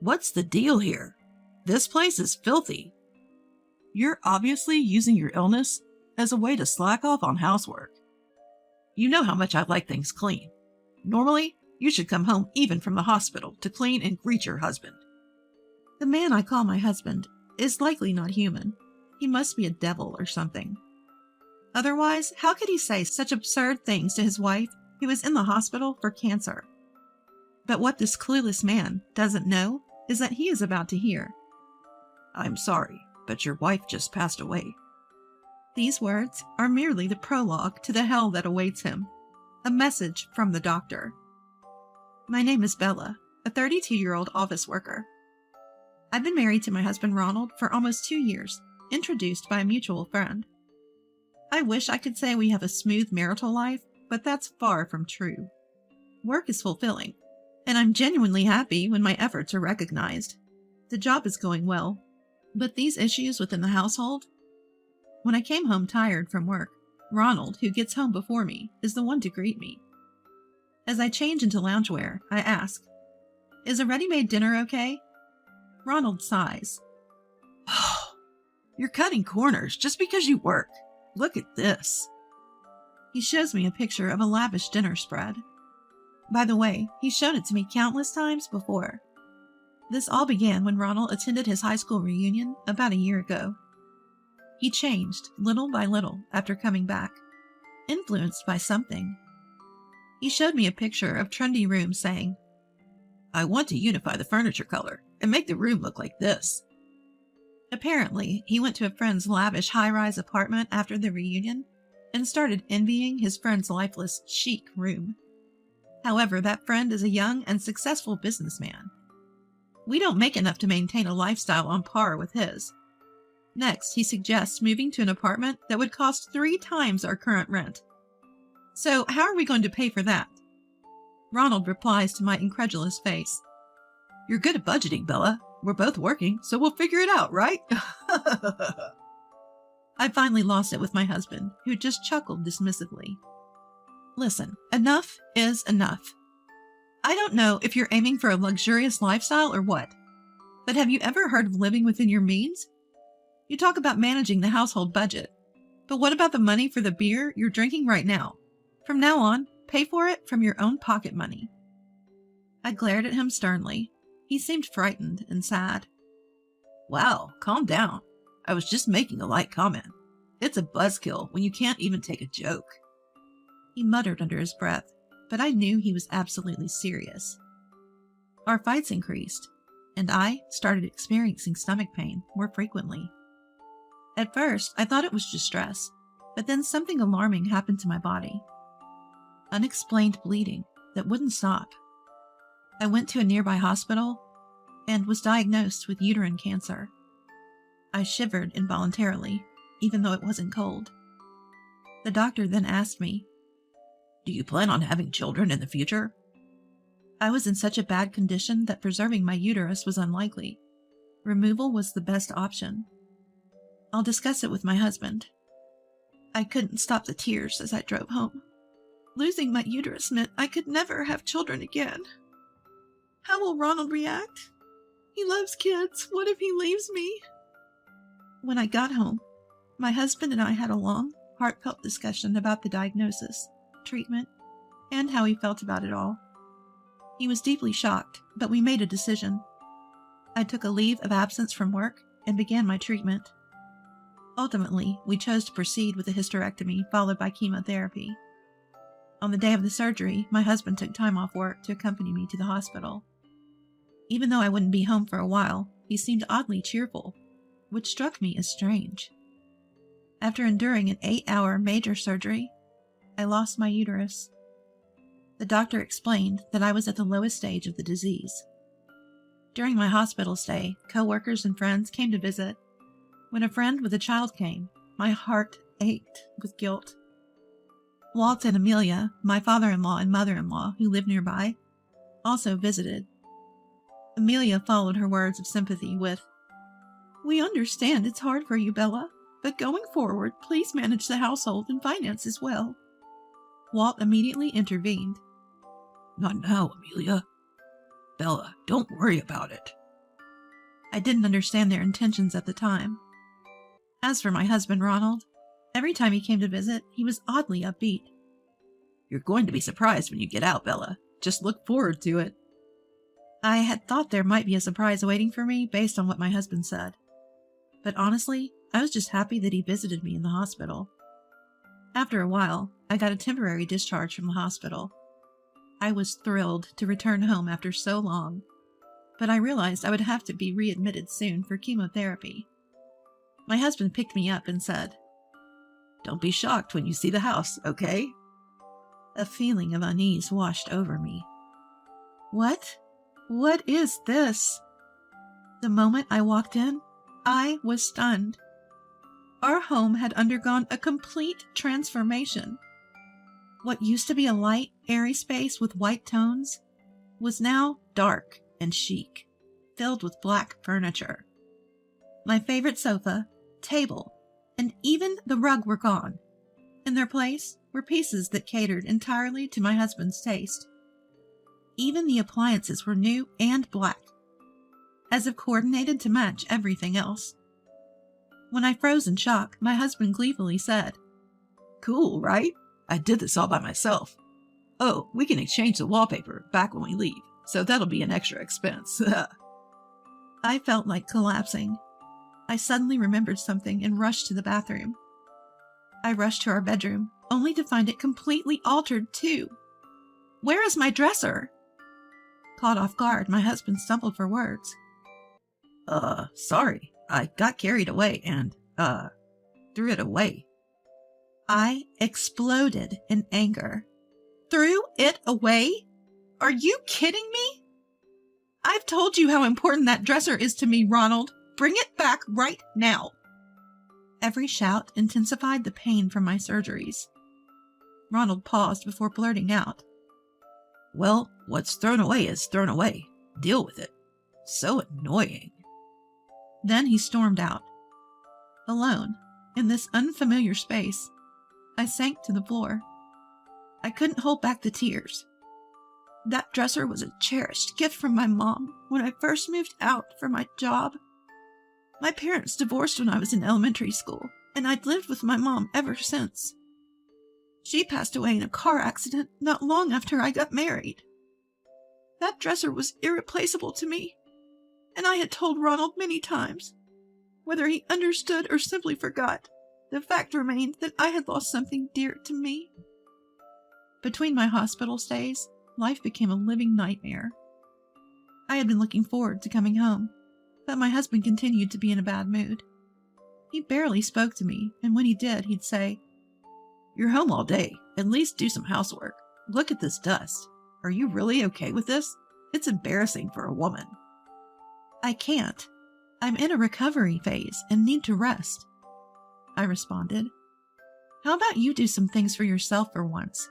What's the deal here? This place is filthy. You're obviously using your illness as a way to slack off on housework. You know how much I like things clean. Normally, you should come home even from the hospital to clean and greet your husband. The man I call my husband is likely not human. He must be a devil or something. Otherwise, how could he say such absurd things to his wife who is in the hospital for cancer? But what this clueless man doesn't know is that he is about to hear. I'm sorry, but your wife just passed away. These words are merely the prologue to the hell that awaits him. A message from the doctor. My name is Bella, a 32-year-old office worker. I've been married to my husband Ronald for almost 2 years, introduced by a mutual friend. I wish I could say we have a smooth marital life, but that's far from true. Work is fulfilling, and I'm genuinely happy when my efforts are recognized. The job is going well, but these issues within the household? When I came home tired from work, Ronald, who gets home before me, is the one to greet me. As I change into loungewear, I ask, "Is a ready-made dinner okay?" Ronald sighs. Oh, you're cutting corners just because you work. Look at this. He shows me a picture of a lavish dinner spread. By the way, he's shown it to me countless times before. This all began when Ronald attended his high school reunion about a year ago. He changed little by little after coming back, influenced by something. He showed me a picture of trendy rooms saying, "I want to unify the furniture color and make the room look like this." Apparently, he went to a friend's lavish high-rise apartment after the reunion and started envying his friend's lifeless, chic room. However, that friend is a young and successful businessman. We don't make enough to maintain a lifestyle on par with his. Next, he suggests moving to an apartment that would cost 3 times our current rent. So, how are we going to pay for that? Ronald replies to my incredulous face, "You're good at budgeting, Bella. We're both working, so we'll figure it out, right?" I finally lost it with my husband, who just chuckled dismissively. Listen, enough is enough. I don't know if you're aiming for a luxurious lifestyle or what, but have you ever heard of living within your means? You talk about managing the household budget, but what about the money for the beer you're drinking right now? From now on, pay for it from your own pocket money. I glared at him sternly. He seemed frightened and sad. Wow, calm down. I was just making a light comment. It's a buzzkill when you can't even take a joke. He muttered under his breath, but I knew he was absolutely serious. Our fights increased, and I started experiencing stomach pain more frequently. At first, I thought it was just stress, but then something alarming happened to my body. Unexplained bleeding that wouldn't stop. I went to a nearby hospital and was diagnosed with uterine cancer. I shivered involuntarily, even though it wasn't cold. The doctor then asked me, "Do you plan on having children in the future?" I was in such a bad condition that preserving my uterus was unlikely. Removal was the best option. I'll discuss it with my husband. I couldn't stop the tears as I drove home. Losing my uterus meant I could never have children again. How will Ronald react? He loves kids. What if he leaves me? When I got home, my husband and I had a long, heartfelt discussion about the diagnosis, treatment, and how he felt about it all. He was deeply shocked, but we made a decision. I took a leave of absence from work and began my treatment. Ultimately, we chose to proceed with a hysterectomy followed by chemotherapy. On the day of the surgery, my husband took time off work to accompany me to the hospital. Even though I wouldn't be home for a while, he seemed oddly cheerful, which struck me as strange. After enduring an 8-hour major surgery, I lost my uterus. The doctor explained that I was at the lowest stage of the disease. During my hospital stay, co-workers and friends came to visit. When a friend with a child came, my heart ached with guilt. Walt and Amelia, my father-in-law and mother-in-law, who lived nearby, also visited. Amelia followed her words of sympathy with, "We understand it's hard for you, Bella, but going forward, please manage the household and finances well." Walt immediately intervened. "Not now, Amelia. Bella, don't worry about it. I didn't understand their intentions at the time. As for my husband, Ronald, every time he came to visit, he was oddly upbeat. You're going to be surprised when you get out, Bella. Just look forward to it. I had thought there might be a surprise waiting for me based on what my husband said. But honestly, I was just happy that he visited me in the hospital. After a while, I got a temporary discharge from the hospital. I was thrilled to return home after so long, but I realized I would have to be readmitted soon for chemotherapy. My husband picked me up and said, "Don't be shocked when you see the house, okay?" A feeling of unease washed over me. What? What is this? The moment I walked in, I was stunned. Our home had undergone a complete transformation. What used to be a light, airy space with white tones was now dark and chic, filled with black furniture. My favorite sofa, table, and even the rug were gone. In their place were pieces that catered entirely to my husband's taste. Even the appliances were new and black, as if coordinated to match everything else. When I froze in shock, my husband gleefully said, "Cool, right? I did this all by myself. Oh, we can exchange the wallpaper back when we leave, so that'll be an extra expense." I felt like collapsing. I suddenly remembered something and rushed to the bathroom. I rushed to our bedroom, only to find it completely altered too. Where is my dresser? Caught off guard, my husband stumbled for words. Sorry. I got carried away and, threw it away. I exploded in anger. Threw it away? Are you kidding me? I've told you how important that dresser is to me, Ronald. Bring it back right now. Every shout intensified the pain from my surgeries. Ronald paused before blurting out, "Well, what's thrown away is thrown away. Deal with it. So annoying." Then he stormed out. Alone, in this unfamiliar space, I sank to the floor. I couldn't hold back the tears. That dresser was a cherished gift from my mom when I first moved out for my job. My parents divorced when I was in elementary school, and I'd lived with my mom ever since. She passed away in a car accident not long after I got married. That dresser was irreplaceable to me, and I had told Ronald many times. Whether he understood or simply forgot, the fact remained that I had lost something dear to me. Between my hospital stays, life became a living nightmare. I had been looking forward to coming home, but my husband continued to be in a bad mood. He barely spoke to me, and when he did, he'd say, "You're home all day. At least do some housework. Look at this dust. Are you really okay with this? It's embarrassing for a woman." "I can't. I'm in a recovery phase and need to rest," I responded. "How about you do some things for yourself for once?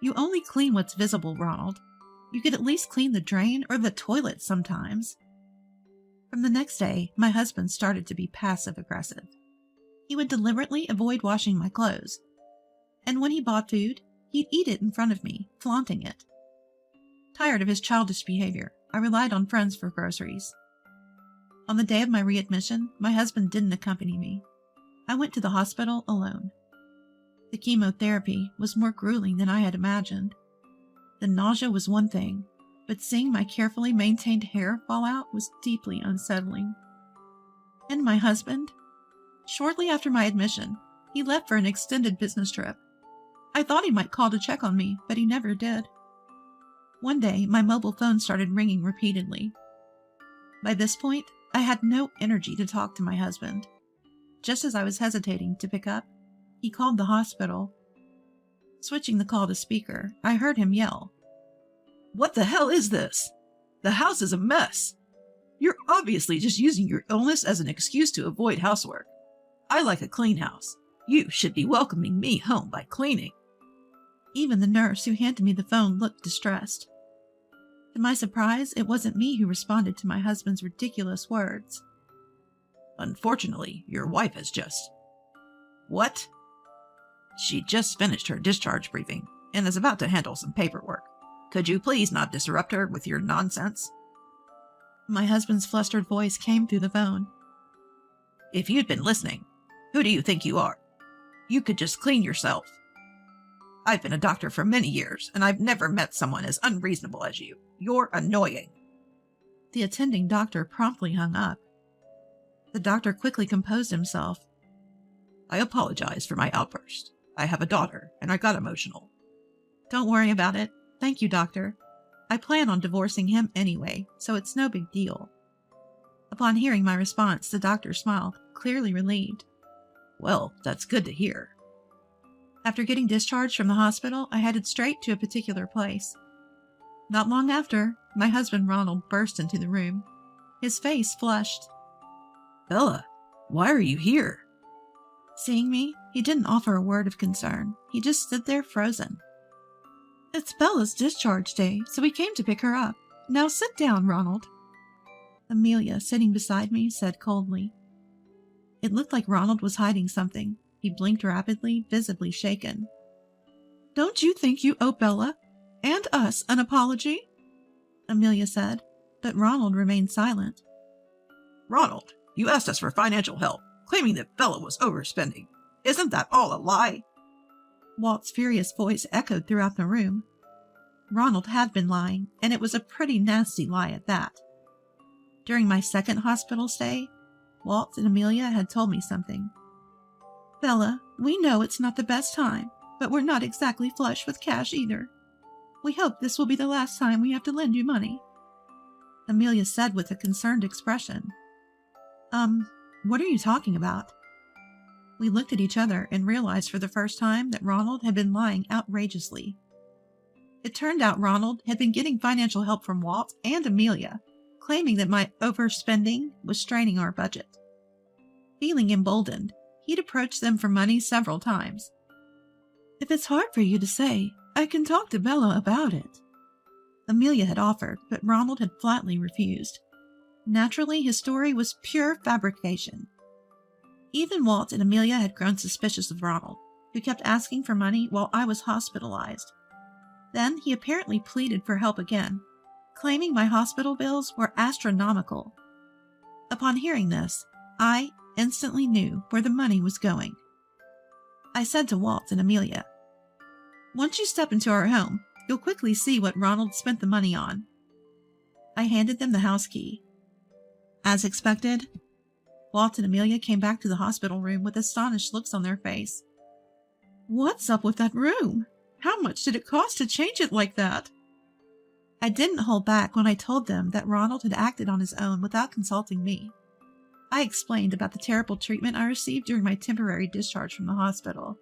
You only clean what's visible, Ronald. You could at least clean the drain or the toilet sometimes." From the next day, my husband started to be passive-aggressive. He would deliberately avoid washing my clothes, and when he bought food, he'd eat it in front of me, flaunting it. Tired of his childish behavior, I relied on friends for groceries. On the day of my readmission, my husband didn't accompany me. I went to the hospital alone. The chemotherapy was more grueling than I had imagined. The nausea was one thing, but seeing my carefully maintained hair fall out was deeply unsettling. And my husband? Shortly after my admission, he left for an extended business trip. I thought he might call to check on me, but he never did. One day, my mobile phone started ringing repeatedly. By this point, I had no energy to talk to my husband. Just as I was hesitating to pick up, he called the hospital. Switching the call to speaker, I heard him yell, "What the hell is this? The house is a mess. You're obviously just using your illness as an excuse to avoid housework. I like a clean house. You should be welcoming me home by cleaning." Even the nurse who handed me the phone looked distressed. To my surprise, it wasn't me who responded to my husband's ridiculous words. "Unfortunately, your wife has just..." "What?" "She just finished her discharge briefing and is about to handle some paperwork. Could you please not disrupt her with your nonsense?" My husband's flustered voice came through the phone. If you'd been listening, who do you think you are? You could just clean yourself. I've been a doctor for many years, and I've never met someone as unreasonable as you. You're annoying. The attending doctor promptly hung up. The doctor quickly composed himself. I apologize for my outburst. I have a daughter, and I got emotional. Don't worry about it. Thank you, doctor. I plan on divorcing him anyway, so it's no big deal. Upon hearing my response, the doctor smiled, clearly relieved. Well, that's good to hear. After getting discharged from the hospital, I headed straight to a particular place. Not long after, my husband Ronald burst into the room. His face flushed. Bella, why are you here? Seeing me, he didn't offer a word of concern. He just stood there frozen. It's Bella's discharge day, so we came to pick her up. Now sit down, Ronald. Amelia, sitting beside me, said coldly. It looked like Ronald was hiding something. He blinked rapidly, visibly shaken. Don't you think you owe Bella and us an apology? Amelia said, but Ronald remained silent. Ronald, you asked us for financial help, claiming that Bella was overspending. Isn't that all a lie? Walt's furious voice echoed throughout the room. Ronald had been lying, and it was a pretty nasty lie at that. During my second hospital stay, Walt and Amelia had told me something. Bella, we know it's not the best time, but we're not exactly flush with cash either. We hope this will be the last time we have to lend you money. Amelia said with a concerned expression. What are you talking about? We looked at each other and realized for the first time that Ronald had been lying outrageously. It turned out Ronald had been getting financial help from Walt and Amelia, claiming that my overspending was straining our budget. Feeling emboldened, he'd approached them for money several times. If it's hard for you to say, I can talk to Bella about it. Amelia had offered, but Ronald had flatly refused. Naturally, his story was pure fabrication. Even Walt and Amelia had grown suspicious of Ronald, who kept asking for money while I was hospitalized. Then he apparently pleaded for help again, claiming my hospital bills were astronomical. Upon hearing this, I instantly knew where the money was going. I said to Walt and Amelia, once you step into our home, you'll quickly see what Ronald spent the money on. I handed them the house key. As expected, Walt and Amelia came back to the hospital room with astonished looks on their face. What's up with that room? How much did it cost to change it like that? I didn't hold back when I told them that Ronald had acted on his own without consulting me. I explained about the terrible treatment I received during my temporary discharge from the hospital,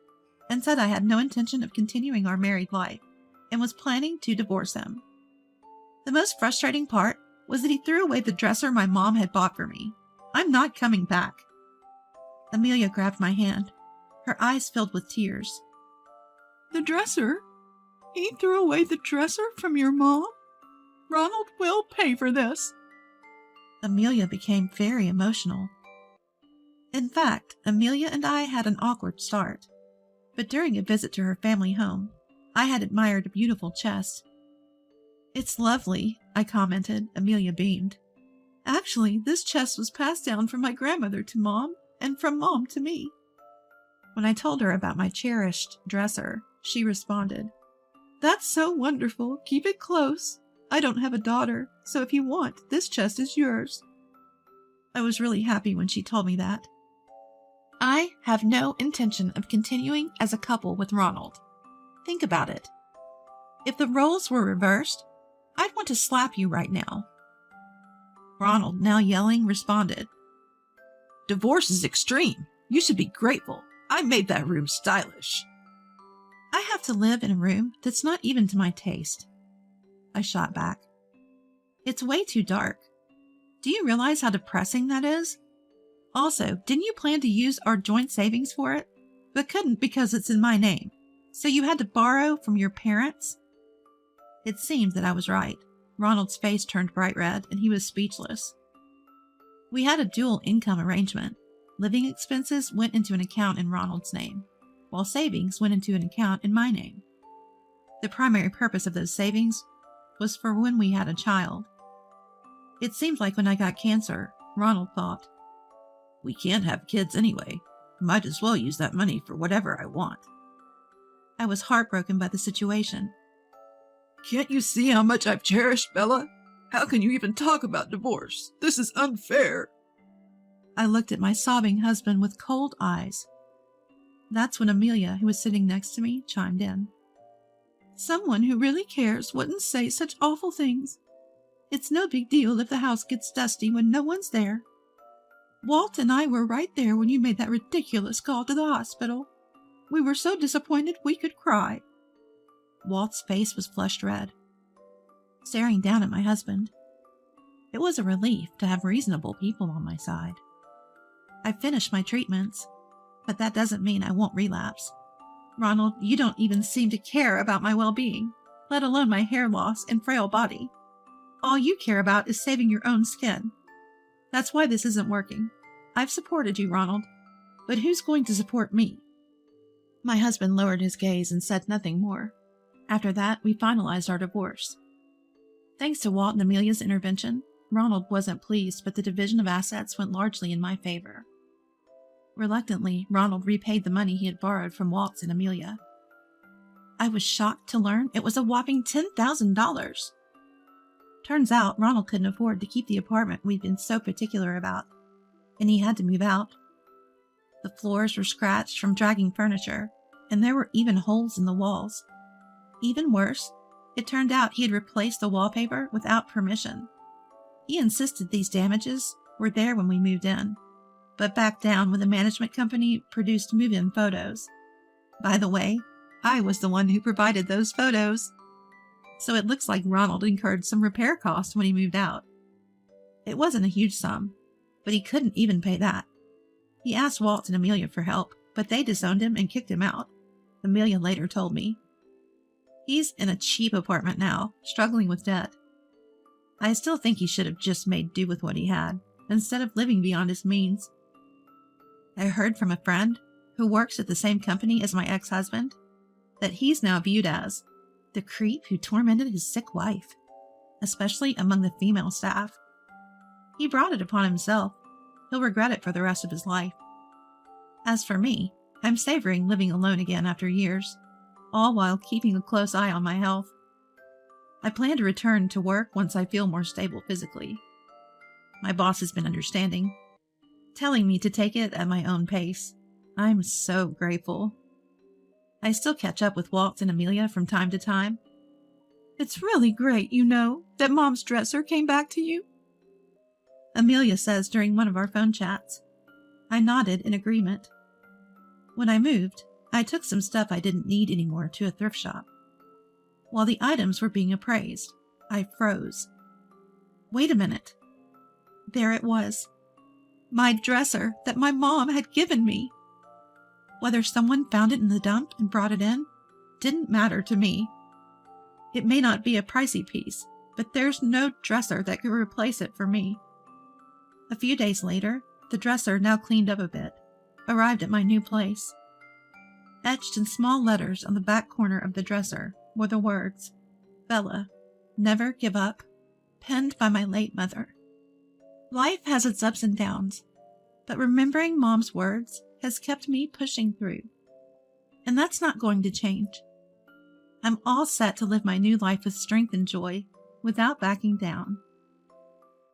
and said I had no intention of continuing our married life, and was planning to divorce him. The most frustrating part was that he threw away the dresser my mom had bought for me. I'm not coming back. Amelia grabbed my hand. Her eyes filled with tears. The dresser? He threw away the dresser from your mom? Ronald will pay for this. Amelia became very emotional. In fact, Amelia and I had an awkward start. But during a visit to her family home, I had admired a beautiful chest. It's lovely, I commented. Amelia beamed. Actually, this chest was passed down from my grandmother to Mom, and from Mom to me. When I told her about my cherished dresser, she responded, That's so wonderful. Keep it close. I don't have a daughter, so if you want, this chest is yours. I was really happy when she told me that. I have no intention of continuing as a couple with Ronald. Think about it. If the roles were reversed, I'd want to slap you right now. Ronald, now yelling, responded, Divorce is extreme. You should be grateful. I made that room stylish. I have to live in a room that's not even to my taste. I shot back. It's way too dark. Do you realize how depressing that is? Also, didn't you plan to use our joint savings for it? But couldn't because it's in my name. So you had to borrow from your parents? It seemed that I was right. Ronald's face turned bright red, and he was speechless. We had a dual income arrangement. Living expenses went into an account in Ronald's name, while savings went into an account in my name. The primary purpose of those savings was for when we had a child. It seems like when I got cancer, Ronald thought, We can't have kids anyway. Might as well use that money for whatever I want. I was heartbroken by the situation. Can't you see how much I've cherished Bella? How can you even talk about divorce? This is unfair. I looked at my sobbing husband with cold eyes. That's when Amelia, who was sitting next to me, chimed in. Someone who really cares wouldn't say such awful things. It's no big deal if the house gets dusty when no one's there. Walt and I were right there when you made that ridiculous call to the hospital. We were so disappointed we could cry. Walt's face was flushed red, staring down at my husband. It was a relief to have reasonable people on my side. I finished my treatments, but that doesn't mean I won't relapse. Ronald, you don't even seem to care about my well-being, let alone my hair loss and frail body. All you care about is saving your own skin. That's why this isn't working. I've supported you, Ronald, but who's going to support me? My husband lowered his gaze and said nothing more. After that, we finalized our divorce. Thanks to Walt and Amelia's intervention, Ronald wasn't pleased, but the division of assets went largely in my favor. Reluctantly, Ronald repaid the money he had borrowed from Walt and Amelia. I was shocked to learn it was a whopping $10,000. Turns out Ronald couldn't afford to keep the apartment we'd been so particular about, and he had to move out. The floors were scratched from dragging furniture, and there were even holes in the walls. Even worse, it turned out he had replaced the wallpaper without permission. He insisted these damages were there when we moved in, but backed down when the management company produced move-in photos. By the way, I was the one who provided those photos. So it looks like Ronald incurred some repair costs when he moved out. It wasn't a huge sum, but he couldn't even pay that. He asked Walt and Amelia for help, but they disowned him and kicked him out. Amelia later told me. He's in a cheap apartment now, struggling with debt. I still think he should have just made do with what he had, instead of living beyond his means. I heard from a friend, who works at the same company as my ex-husband, that he's now viewed as the creep who tormented his sick wife, especially among the female staff. He brought it upon himself. He'll regret it for the rest of his life. As for me, I'm savoring living alone again after years, all while keeping a close eye on my health. I plan to return to work once I feel more stable physically. My boss has been understanding, telling me to take it at my own pace. I'm so grateful. I still catch up with Walt and Amelia from time to time. It's really great, that Mom's dresser came back to you. Amelia says during one of our phone chats. I nodded in agreement. When I moved, I took some stuff I didn't need anymore to a thrift shop. While the items were being appraised, I froze. Wait a minute. There it was. My dresser that my mom had given me. Whether someone found it in the dump and brought it in didn't matter to me. It may not be a pricey piece, but there's no dresser that could replace it for me. A few days later, the dresser, now cleaned up a bit, arrived at my new place. Etched in small letters on the back corner of the dresser were the words, Bella, never give up, penned by my late mother. Life has its ups and downs, but remembering Mom's words has kept me pushing through. And that's not going to change. I'm all set to live my new life with strength and joy, without backing down.